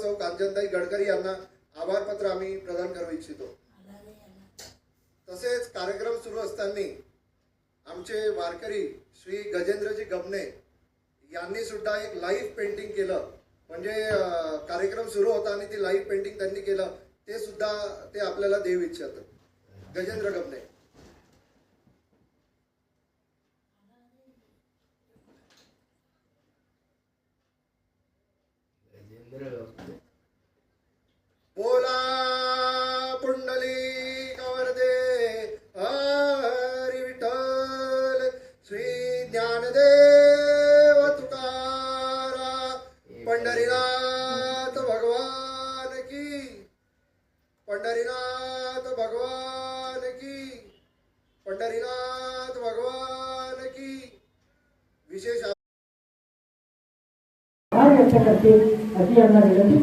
सौ कांचनताई गडकरी यांना आभार पत्र आम्ही प्रदान करू इच्छितो। तसेच कार्यक्रम सुरू असताना आमचे वारकरी श्री गजेंद्रजी गबने यांनी सुद्धा एक लाईव्ह पेंटिंग केलं, म्हणजे कार्यक्रम सुरू होता आणि ती लाईव्ह पेंटिंग त्यांनी केलं, ते सुद्धा ते आपल्याला देऊ इच्छितात। गजेंद्र गबने बोला पुंडलिक वरदे हरी विठ्ठल श्री ज्ञानदेव तुकाराम पंढरीनाथ भगवान की, पंढरीनाथ भगवान की, पंढरीनाथ भगवान की। विशेष अशी यांना विनंती